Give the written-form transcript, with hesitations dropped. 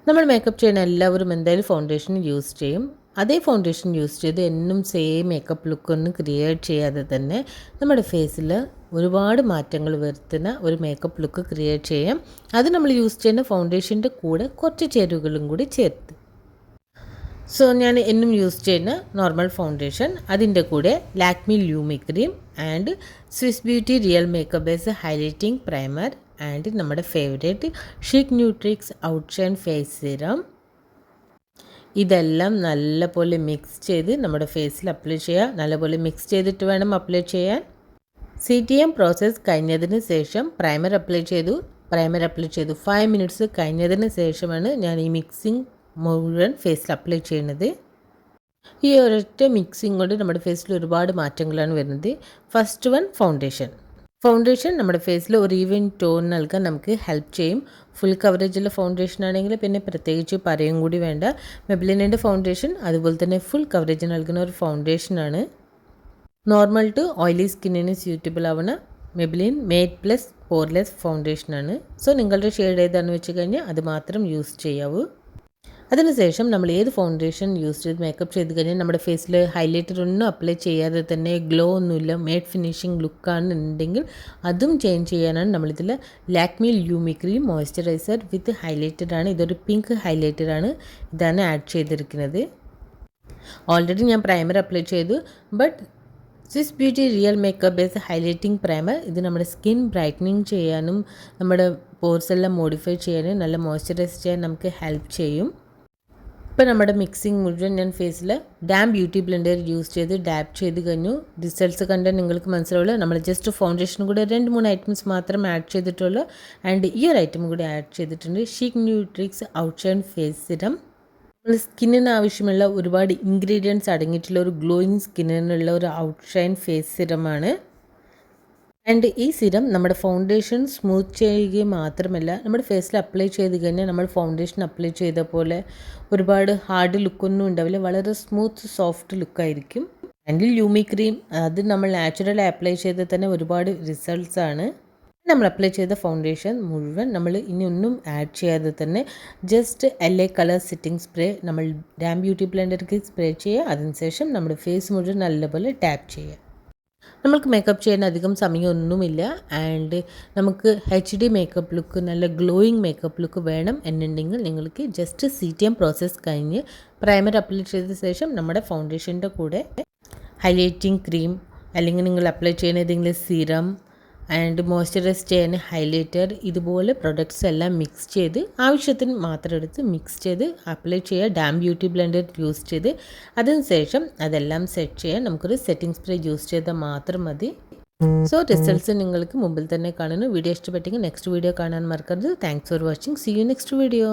നമ്മൾ മേക്കപ്പ് ചെയ്യുന്ന എല്ലാവരും എന്തായാലും ഫൗണ്ടേഷൻ യൂസ് ചെയ്യും. അതേ ഫൗണ്ടേഷൻ യൂസ് ചെയ്ത് എന്നും സെയിം മേക്കപ്പ് ലുക്കൊന്നും ക്രിയേറ്റ് ചെയ്യാതെ തന്നെ നമ്മുടെ ഫേസിൽ ഒരുപാട് മാറ്റങ്ങൾ വരുത്തുന്ന ഒരു മേക്കപ്പ് ലുക്ക് ക്രിയേറ്റ് ചെയ്യാം. അത് നമ്മൾ യൂസ് ചെയ്യുന്ന ഫൗണ്ടേഷൻ്റെ കൂടെ കുറച്ച് ചേരുവകളും കൂടി ചേർത്ത്. സോ ഞാൻ എന്നും യൂസ് ചെയ്യുന്ന നോർമൽ ഫൗണ്ടേഷൻ, അതിൻ്റെ കൂടെ Lakme ലൂമി cream and Swiss beauty real makeup base highlighting primer and നമ്മുടെ ഫേവറേറ്റ് ഷിക് ന്യൂട്രിക്സ് ഔട്ട്ഷൈൻ ഫേസ് സിറം. ഇതെല്ലാം നല്ലപോലെ മിക്സ് ചെയ്ത് നമ്മുടെ ഫേസിൽ അപ്ലൈ ചെയ്യുക. നല്ലപോലെ മിക്സ് ചെയ്തിട്ട് വേണം അപ്ലൈ ചെയ്യാൻ. CTM പ്രോസസ്സ് കഴിഞ്ഞതിന് ശേഷം പ്രൈമർ അപ്ലൈ ചെയ്തു. 5 മിനിറ്റ്സ് കഴിഞ്ഞതിന് ശേഷമാണ് ഞാൻ ഈ മിക്സിങ് മുഴുവൻ ഫേസിൽ അപ്ലൈ ചെയ്യുന്നത്. ഈ ഒരൊറ്റ മിക്സിങ് കൊണ്ട് നമ്മുടെ ഫേസിൽ ഒരുപാട് മാറ്റങ്ങളാണ് വരുന്നത്. ഫസ്റ്റ് വൺ ഫൗണ്ടേഷൻ നമ്മുടെ ഫേസിൽ ഒരു ഈവൻ ടോൺ നൽകാൻ നമുക്ക് ഹെൽപ്പ് ചെയ്യും. ഫുൾ കവറേജുള്ള ഫൗണ്ടേഷൻ ആണെങ്കിൽ പിന്നെ പ്രത്യേകിച്ച് പറയും കൂടി വേണ്ട. മെബ്ലിനിൻ്റെ ഫൗണ്ടേഷൻ അതുപോലെ തന്നെ ഫുൾ കവറേജ് നൽകുന്ന ഒരു ഫൗണ്ടേഷനാണ്. നോർമൽ ടു ഓയിലി സ്കിന്നിന് സ്യൂറ്റബിൾ ആവുന്ന മെബ്ലിൻ മേറ്റ് പ്ലസ് പോർലെസ് ഫൗണ്ടേഷനാണ്. സോ നിങ്ങളുടെ ഷെയ്ഡ് ഏതാണെന്ന് വെച്ച് കഴിഞ്ഞാൽ അത് മാത്രം യൂസ് ചെയ്യാവൂ. അതിനുശേഷം നമ്മൾ ഏത് ഫൗണ്ടേഷൻ യൂസ് ചെയ്ത് മേക്കപ്പ് ചെയ്ത് കഴിഞ്ഞാൽ നമ്മുടെ ഫേസിൽ ഹൈലൈറ്റർ ഒന്നും അപ്ലൈ ചെയ്യാതെ തന്നെ ഗ്ലോ ഒന്നുമില്ല, മേറ്റ് ഫിനിഷിംഗ് ലുക്കാണെന്നുണ്ടെങ്കിൽ അതും ചേഞ്ച് ചെയ്യാനാണ് നമ്മളിതിൽ ലാക്മി ലൂമി ക്രീം മോയ്സ്ചറൈസർ വിത്ത് ഹൈലൈറ്ററാണ്. ഇതൊരു പിങ്ക് ഹൈലൈറ്ററാണ്. ഇതാണ് ആഡ് ചെയ്തിരിക്കുന്നത്. ഓൾറെഡി ഞാൻ പ്രൈമർ അപ്ലൈ ചെയ്തു. But Swiss beauty real makeup base highlighting primer ഇത് നമ്മുടെ സ്കിൻ ബ്രൈറ്റനിങ് ചെയ്യാനും നമ്മുടെ പോർസ് എല്ലാം മോഡിഫൈ ചെയ്യാനും നല്ല മോയ്സ്ചറൈസ് ചെയ്യാൻ നമുക്ക് ഹെൽപ്പ് ചെയ്യും. ഇപ്പോൾ നമ്മുടെ മിക്സിങ് മുഴുവൻ ഞാൻ ഫേസിൽ ഡാം ബ്യൂട്ടി ബ്ലെൻഡർ യൂസ് ചെയ്ത് ഡാപ്പ് ചെയ്ത് കഴിഞ്ഞു. റിസൾട്ട്സ് കണ്ടാൽ നിങ്ങൾക്ക് മനസ്സിലാവില്ല. നമ്മൾ ജസ്റ്റ് ഫൗണ്ടേഷൻ കൂടെ 2-3 ഐറ്റംസ് മാത്രം ആഡ് ചെയ്തിട്ടുള്ളൂ. ആൻഡ് ഈ ഒരു ഐറ്റം കൂടി ആഡ് ചെയ്തിട്ടുണ്ട്, ഷിക് ന്യൂട്രിക്സ് ഔട്ട്ഷൈൻ ഫേസ് സിറം. നമ്മൾ സ്കിന്നിന് ആവശ്യമുള്ള ഒരുപാട് ഇൻഗ്രീഡിയൻസ് അടങ്ങിയിട്ടുള്ള ഒരു ഗ്ലോയിങ് സ്കിന്നിനുള്ള ഒരു ഔട്ട്ഷൈൻ ഫേസ് സിറമാണ്. ആൻഡ് ഈ സിറം നമ്മുടെ ഫൗണ്ടേഷൻ സ്മൂത്ത് ചെയ്യുകയും മാത്രമല്ല നമ്മുടെ ഫേസിൽ അപ്ലൈ ചെയ്ത് കഴിഞ്ഞാൽ നമ്മൾ ഫൗണ്ടേഷൻ അപ്ലൈ ചെയ്ത പോലെ ഒരുപാട് ഹാർഡ് ലുക്കൊന്നും ഉണ്ടാവില്ല. വളരെ സ്മൂത്ത് സോഫ്റ്റ് ലുക്കായിരിക്കും. ആൻഡ് ലൂമി ക്രീം അത് നമ്മൾ നാച്ചുറൽ അപ്ലൈ ചെയ്ത് തന്നെ ഒരുപാട് റിസൾട്ട്സ് ആണ്. നമ്മൾ അപ്ലൈ ചെയ്ത ഫൗണ്ടേഷൻ മുഴുവൻ നമ്മൾ ഇനി ഒന്നും ആഡ് ചെയ്യാതെ തന്നെ just LA colour setting spray നമ്മൾ ഡാം ബ്യൂട്ടി ബ്ലെൻഡർക്ക് സ്പ്രേ ചെയ്യുക. അതിനുശേഷം നമ്മുടെ ഫേസ് മുഴുവൻ നല്ലപോലെ ടാപ്പ് ചെയ്യുക. നമ്മൾക്ക് മേക്കപ്പ് ചെയ്യാൻ അധികം സമയമൊന്നുമില്ല. ആൻഡ് നമുക്ക് HD മേക്കപ്പ് ലുക്ക്, നല്ല ഗ്ലോയിങ് മേക്കപ്പ് ലുക്ക് വേണം എന്നുണ്ടെങ്കിൽ നിങ്ങൾക്ക് ജസ്റ്റ് CTM പ്രോസസ്സ് കഴിഞ്ഞ് പ്രൈമർ അപ്ലൈ ചെയ്ത ശേഷം നമ്മുടെ ഫൗണ്ടേഷൻ്റെ കൂടെ ഹൈലൈറ്റിംഗ് ക്രീം അല്ലെങ്കിൽ നിങ്ങൾ അപ്ലൈ ചെയ്യുന്ന ഏതെങ്കിലും സിറം ആൻഡ് മോയ്സ്ചറൈസ് ചെയ്യാൻ ഹൈലൈറ്റർ ഇതുപോലെ പ്രൊഡക്ട്സ് എല്ലാം മിക്സ് ചെയ്ത് ആവശ്യത്തിന് മാത്രം എടുത്ത് മിക്സ് ചെയ്ത് അപ്ലൈ ചെയ്യുക. ഡാം ബ്യൂട്ടി ബ്ലെൻഡർ യൂസ് ചെയ്ത് അതിനുശേഷം അതെല്ലാം സെറ്റ് ചെയ്യാൻ നമുക്കൊരു സെറ്റിംഗ് സ്പ്രേ യൂസ് ചെയ്താൽ മാത്രം മതി. സോ റിസൾട്ട്സ് നിങ്ങൾക്ക് മുമ്പിൽ തന്നെ കാണുന്നു. വീഡിയോ ഇഷ്ടപ്പെട്ടെങ്കിൽ നെക്സ്റ്റ് വീഡിയോ കാണാൻ മറക്കരുത്. Thanks for watching. See you next video.